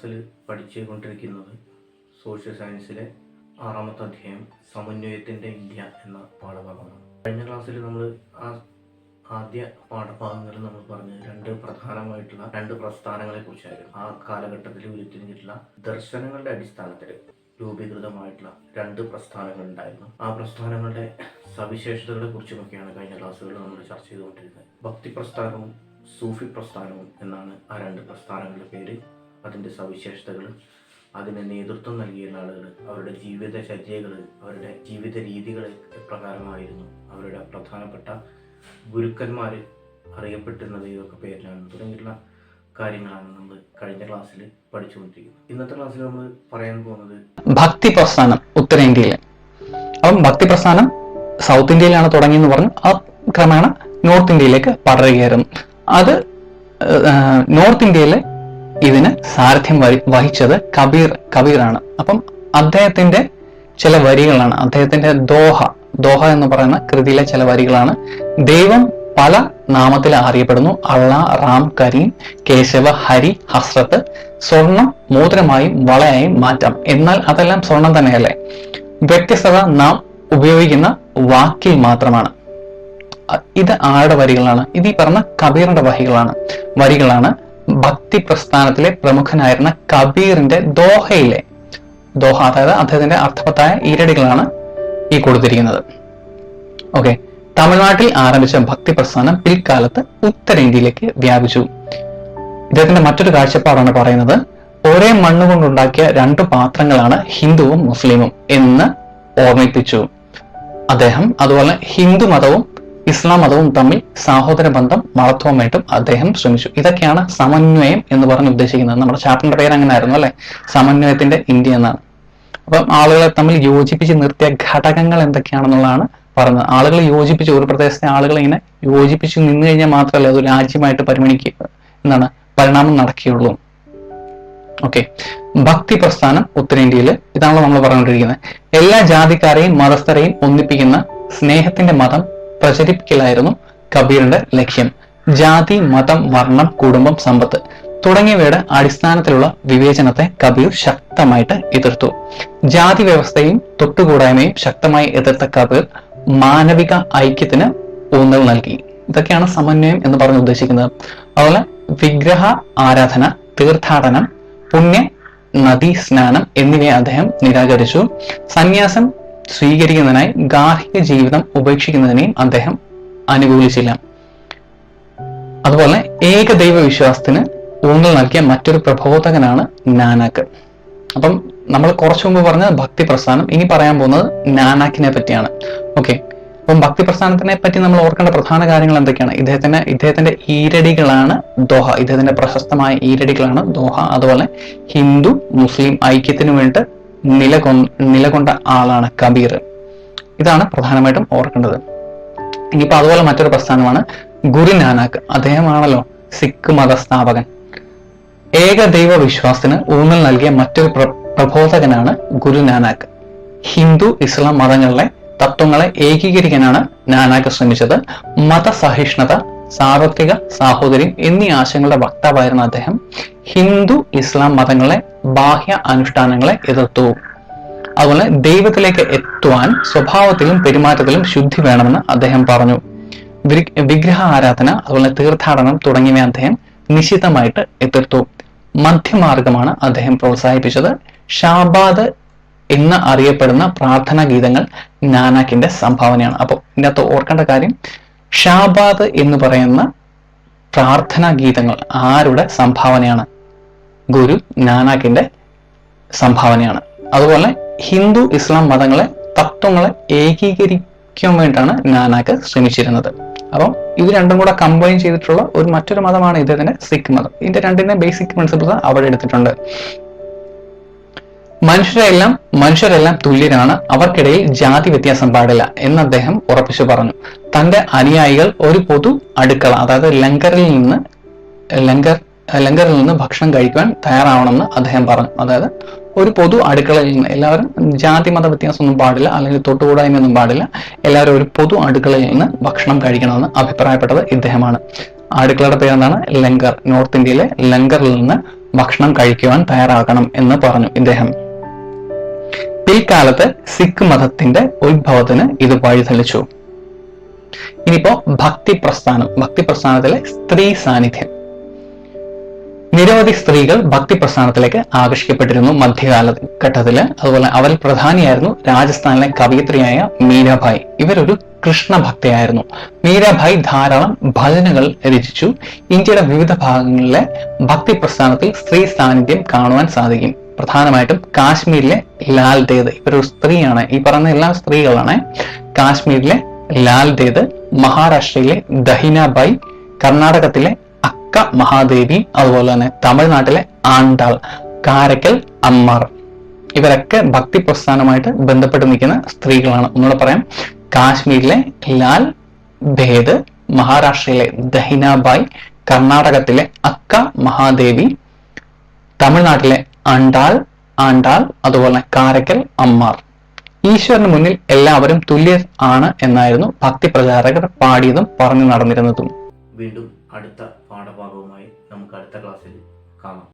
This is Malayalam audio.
ക്ലാസ്സിൽ പഠിച്ചുകൊണ്ടിരിക്കുന്നത് സോഷ്യൽ സയൻസിലെ 6ാമത്തെ അധ്യായം സമന്വയത്തിൻ്റെ ഇന്ത്യ എന്ന പാഠഭാഗമാണ്. കഴിഞ്ഞ ക്ലാസ്സിൽ നമ്മൾ ആദ്യ പാഠഭാഗങ്ങളിൽ നമ്മൾ പറഞ്ഞത് രണ്ട് പ്രസ്ഥാനങ്ങളെ കുറിച്ചായിരുന്നു. ആ കാലഘട്ടത്തിൽ ഉരുത്തിരിഞ്ഞിട്ടുള്ള ദർശനങ്ങളുടെ അടിസ്ഥാനത്തിൽ രൂപീകൃതമായിട്ടുള്ള 2 പ്രസ്ഥാനങ്ങൾ ഉണ്ടായിരുന്നു. ആ പ്രസ്ഥാനങ്ങളുടെ സവിശേഷതകളെ കുറിച്ചുമൊക്കെയാണ് കഴിഞ്ഞ ക്ലാസ്സുകളിൽ നമ്മൾ ചർച്ച ചെയ്തുകൊണ്ടിരുന്നത്. ഭക്തി പ്രസ്ഥാനവും സൂഫി പ്രസ്ഥാനവും എന്നാണ് ആ 2 പ്രസ്ഥാനങ്ങളുടെ പേര്. അതിൻ്റെ സവിശേഷതകൾ, അതിന് നേതൃത്വം നൽകിയ ആളുകൾ, അവരുടെ ജീവിതചര്യകൾ, അവരുടെ ജീവിത രീതികൾ എപ്രകാരമായിരുന്നു, അവരുടെ പ്രധാനപ്പെട്ട ഗുരുക്കന്മാർ അറിയപ്പെട്ടിരുന്നത് ഇതൊക്കെ പേരിലാണ് തുടങ്ങിയിട്ടുള്ള കാര്യങ്ങളാണ് നമ്മൾ കഴിഞ്ഞ ക്ലാസ്സിൽ പഠിച്ചുകൊണ്ടിരിക്കുന്നത്. ഇന്നത്തെ ക്ലാസ്സിൽ നമ്മൾ പറയാൻ പോകുന്നത് ഭക്തി പ്രസ്ഥാനം ഉത്തരേന്ത്യയിലെ. അപ്പം ഭക്തി പ്രസ്ഥാനം സൗത്ത് ഇന്ത്യയിലാണ് തുടങ്ങിയെന്ന് പറഞ്ഞു, ക്രമേണ നോർത്ത് ഇന്ത്യയിലേക്ക് പടരുകയായിരുന്നു. അത് നോർത്ത് ഇന്ത്യയിലെ ഇതിന് സാരഥ്യം വഹിച്ചത് കബീറാണ്. അപ്പം അദ്ദേഹത്തിന്റെ ചില വരികളാണ്, അദ്ദേഹത്തിന്റെ ദോഹ എന്ന് പറയുന്ന കൃതിയിലെ ചില വരികളാണ്. ദൈവം പല നാമത്തിൽ അറിയപ്പെടുന്നു: അള്ള, റാം, കരീം, കേശവ, ഹരി, ഹസ്രത്ത്. സ്വർണം മോതിരമായും വളയായും മാറ്റാം, എന്നാൽ അതെല്ലാം സ്വർണം തന്നെയല്ലേ. വ്യത്യസ്തത നാം ഉപയോഗിക്കുന്ന വാക്കിൽ മാത്രമാണ്. ഇത് ആരുടെ വരികളാണ്? ഇത് ഈ പറഞ്ഞ കബീറിന്റെ വരികളാണ്. ഭക്തി പ്രസ്ഥാനത്തിലെ പ്രമുഖനായിരുന്ന കബീറിന്റെ ദോഹ, അതായത് അദ്ദേഹത്തിന്റെ അർത്ഥവത്തായ ഈരടികളാണ് ഈ കൊടുത്തിരിക്കുന്നത്. ഓക്കെ, തമിഴ്നാട്ടിൽ ആരംഭിച്ച ഭക്തി പ്രസ്ഥാനം പിൽക്കാലത്ത് ഉത്തരേന്ത്യയിലേക്ക് വ്യാപിച്ചു. ഇദ്ദേഹത്തിന്റെ മറ്റൊരു കാഴ്ചപ്പാടാണ് പറയുന്നത്: ഒരേ മണ്ണുകൊണ്ടുണ്ടാക്കിയ 2 പാത്രങ്ങളാണ് ഹിന്ദുവും മുസ്ലിമും എന്ന് ഓർമ്മിപ്പിച്ചു അദ്ദേഹം. അതുപോലെ ഹിന്ദു മതവും ഇസ്ലാം മതവും തമ്മിൽ സഹോദര ബന്ധം വളർത്തുവാനായിട്ടും അദ്ദേഹം ശ്രമിച്ചു. ഇതൊക്കെയാണ് സമന്വയം എന്ന് പറഞ്ഞ് ഉദ്ദേശിക്കുന്നത്. നമ്മുടെ ചാപ്റ്ററിന്റെ പേര് അങ്ങനെ ആയിരുന്നു അല്ലെ, സമന്വയത്തിന്റെ ഇന്ത്യ എന്നാണ്. അപ്പം ആളുകളെ തമ്മിൽ യോജിപ്പിച്ച് നിർത്തിയ ഘടകങ്ങൾ എന്തൊക്കെയാണെന്നുള്ളതാണ് പറയുന്നത്. ആളുകൾ യോജിപ്പിച്ച്, ഒരു പ്രദേശത്തെ ആളുകൾ ഇങ്ങനെ യോജിപ്പിച്ച് നിന്ന് കഴിഞ്ഞാൽ മാത്രമല്ല അത് രാജ്യമായിട്ട് പരിണാമം നടക്കുകയുള്ളൂ. ഓക്കെ, ഭക്തി പ്രസ്ഥാനം ഉത്തരേന്ത്യയിൽ ഇതാണല്ലോ നമ്മൾ പറഞ്ഞുകൊണ്ടിരിക്കുന്നത്. എല്ലാ ജാതിക്കാരെയും മതസ്ഥരെയും ഒന്നിപ്പിക്കുന്ന സ്നേഹത്തിന്റെ മതം പ്രചരിപ്പിക്കലായിരുന്നു കബീറിന്റെ ലക്ഷ്യം. ജാതി, മതം, വർണ്ണം, കുടുംബം, സമ്പത്ത് തുടങ്ങിയവയുടെ അടിസ്ഥാനത്തിലുള്ള വിവേചനത്തെ കബീർ ശക്തമായിട്ട് എതിർത്തു. ജാതി വ്യവസ്ഥയും തൊട്ടുകൂടായ്മയും ശക്തമായി എതിർത്ത കബീർ മാനവിക ഐക്യത്തിന് ഊന്നൽ നൽകി. ഇതൊക്കെയാണ് സമന്വയം എന്ന് പറഞ്ഞ് ഉദ്ദേശിക്കുന്നത്. അതുപോലെ വിഗ്രഹ ആരാധന, തീർത്ഥാടനം, പുണ്യ നദീ സ്നാനം എന്നിവയെ അദ്ദേഹം നിരാകരിച്ചു. സന്യാസം സ്വീകരിക്കുന്നതിനായി ഗാർഹിക ജീവിതം ഉപേക്ഷിക്കുന്നതിനെയും അദ്ദേഹം അനുകൂലിച്ചില്ല. അതുപോലെ ഏകദൈവ വിശ്വാസത്തിന് ഊന്നൽ നൽകിയ മറ്റൊരു പ്രബോധകനാണ് നാനാക്ക്. അപ്പം നമ്മൾ കുറച്ചു മുമ്പ് പറഞ്ഞ ഭക്തി പ്രസ്ഥാനം, ഇനി പറയാൻ പോകുന്നത് നാനാക്കിനെ പറ്റിയാണ്. ഓക്കെ, അപ്പം ഭക്തി പ്രസ്ഥാനത്തിനെ പറ്റി നമ്മൾ ഓർക്കേണ്ട പ്രധാന കാര്യങ്ങൾ എന്തൊക്കെയാണ്? ഇദ്ദേഹത്തിന്റെ ഈരടികളാണ് ദോഹ, ഇദ്ദേഹത്തിന്റെ പ്രശസ്തമായ ഈരടികളാണ് ദോഹ. അതുപോലെ ഹിന്ദു മുസ്ലിം ഐക്യത്തിന് വേണ്ടി നിലകൊണ്ട ആളാണ് കബീർ. ഇതാണ് പ്രധാനമായിട്ടും ഓർക്കേണ്ടത്. ഇനിയിപ്പോ അതുപോലെ മറ്റൊരു പ്രസ്ഥാനമാണ് ഗുരു നാനാക്ക്. അദ്ദേഹമാണല്ലോ സിഖ് മതസ്ഥാപകൻ. ഏകദൈവ വിശ്വാസത്തിന് ഊന്നൽ നൽകിയ മറ്റൊരു പ്രബോധകനാണ് ഗുരു നാനാക്ക്. ഹിന്ദു ഇസ്ലാം മതങ്ങളിലെ തത്വങ്ങളെ ഏകീകരിക്കാനാണ് നാനാക്ക് ശ്രമിച്ചത്. മതസഹിഷ്ണുത, സാർവത്രിക സാഹോദര്യം എന്നീ ആശയങ്ങളുടെ വക്താവായിരുന്ന അദ്ദേഹം ഹിന്ദു ഇസ്ലാം മതങ്ങളെ ബാഹ്യ അനുഷ്ഠാനങ്ങളെ എതിർത്തു. അതുപോലെ ദൈവത്തിലേക്ക് എത്തുവാൻ സ്വഭാവത്തിലും പെരുമാറ്റത്തിലും ശുദ്ധി വേണമെന്ന് അദ്ദേഹം പറഞ്ഞു. വിഗ്രഹ ആരാധന, അതുപോലെ തീർത്ഥാടനം തുടങ്ങിയവ അദ്ദേഹം നിശിതമായിട്ട് എതിർത്തു. മധ്യമാർഗമാണ് അദ്ദേഹം പ്രോത്സാഹിപ്പിച്ചത്. ഷാബാദ് എന്ന് അറിയപ്പെടുന്ന പ്രാർത്ഥനാ ഗീതങ്ങൾ നാനാക്കിന്റെ സംഭാവനയാണ്. അപ്പോൾ ഇതിനകത്ത് ഓർക്കേണ്ട കാര്യം, ഷാബാദ് എന്ന് പറയുന്ന പ്രാർത്ഥനാ ഗീതങ്ങൾ ആരുടെ സംഭാവനയാണ്? ഗുരു നാനാക്കിന്റെ സംഭാവനയാണ്. അതുപോലെ ഹിന്ദു ഇസ്ലാം മതങ്ങളെ തത്വങ്ങളെ ഏകീകരിക്കാൻ വേണ്ടിയിട്ടാണ് നാനാക്ക് ശ്രമിച്ചിരുന്നത്. അപ്പം ഇത് രണ്ടും കൂടെ കമ്പൈൻ ചെയ്തിട്ടുള്ള മറ്റൊരു മതമാണ് ഇദ്ദേഹത്തിന്റെ സിഖ് മതം. ഇതിന്റെ രണ്ടിന്റെ ബേസിക് പ്രിൻസിപ്പിൾസ് അവിടെ എടുത്തിട്ടുണ്ട്. മനുഷ്യരെല്ലാം തുല്യരാണ്, അവർക്കിടയിൽ ജാതി വ്യത്യാസം പാടില്ല എന്ന് അദ്ദേഹം ഉറപ്പിച്ചു പറഞ്ഞു. തന്റെ അനുയായികൾ ഒരു പൊതു അടുക്കള, അതായത് ലങ്കറിൽ നിന്ന് ഭക്ഷണം കഴിക്കുവാൻ തയ്യാറാവണമെന്ന് അദ്ദേഹം പറഞ്ഞു. അതായത് ഒരു പൊതു അടുക്കളയിൽ നിന്ന് എല്ലാവരും ജാതി മത വ്യത്യാസമൊന്നും പാടില്ല, അല്ലെങ്കിൽ തൊട്ടുകൂടായ്മയൊന്നും പാടില്ല, എല്ലാവരും ഒരു പൊതു അടുക്കളയിൽ നിന്ന് ഭക്ഷണം കഴിക്കണമെന്ന് അഭിപ്രായപ്പെട്ടത് ഇദ്ദേഹമാണ്. അടുക്കളയുടെ പേരെന്താണ്? ലങ്കർ. നോർത്ത് ഇന്ത്യയിലെ ലങ്കറിൽ നിന്ന് ഭക്ഷണം കഴിക്കുവാൻ തയ്യാറാക്കണം എന്ന് പറഞ്ഞു ഇദ്ദേഹം. പിൽക്കാലത്ത് സിഖ് മതത്തിന്റെ ഉത്ഭവത്തിന് ഇത് വഴിതെളിച്ചു. ഇനിയിപ്പോ ഭക്തി പ്രസ്ഥാനത്തിലെ സ്ത്രീ സാന്നിധ്യം. നിരവധി സ്ത്രീകൾ ഭക്തി പ്രസ്ഥാനത്തിലേക്ക് ആകർഷിക്കപ്പെട്ടിരുന്നു മധ്യകാലഘട്ടത്തില്. അതുപോലെ അവരിൽ പ്രധാനിയായിരുന്നു രാജസ്ഥാനിലെ കവയിത്രിയായ മീരാഭായ്. ഇവരൊരു കൃഷ്ണഭക്തയായിരുന്നു. മീരാഭായ് ധാരാളം ഭജനകൾ രചിച്ചു. ഇന്ത്യയുടെ വിവിധ ഭാഗങ്ങളിലെ ഭക്തി പ്രസ്ഥാനത്തിൽ സ്ത്രീ സാന്നിധ്യം കാണുവാൻ സാധിക്കും. പ്രധാനമായിട്ടും കാശ്മീരിലെ ലാൽ ദേദ്, ഇവരൊരു സ്ത്രീയാണ്. ഈ പറയുന്ന എല്ലാം സ്ത്രീകളാണ്. കാശ്മീരിലെ ലാൽ ദേദ്, മഹാരാഷ്ട്രയിലെ ദഹിനാബായി, കർണാടകത്തിലെ അക്ക മഹാദേവി, അതുപോലെ തന്നെ തമിഴ്നാട്ടിലെ ആണ്ടാൾ, കാരക്കൽ അമ്മാർ, ഇവരൊക്കെ ഭക്തി പ്രസ്ഥാനമായിട്ട് ബന്ധപ്പെട്ട് നിൽക്കുന്ന സ്ത്രീകളാണ്. ഒന്നുകൂടെ പറയാം: കാശ്മീരിലെ ലാൽ ദേദ്, മഹാരാഷ്ട്രയിലെ ദഹിനാബായി, കർണാടകത്തിലെ അക്ക മഹാദേവി, തമിഴ്നാട്ടിലെ ആണ്ടാൾ, അതുപോലെ കാരക്കൽ അമ്മാർ. ഈശ്വരന് മുന്നിൽ എല്ലാവരും തുല്യ ആണ് എന്നായിരുന്നു ഭക്തി പ്രചാരകർ പാടിയതും പറഞ്ഞു നടന്നിരുന്നതും. വീണ്ടും അടുത്ത പാഠഭാഗവുമായി നമുക്ക് അടുത്ത ക്ലാസ്സിൽ കാണാം.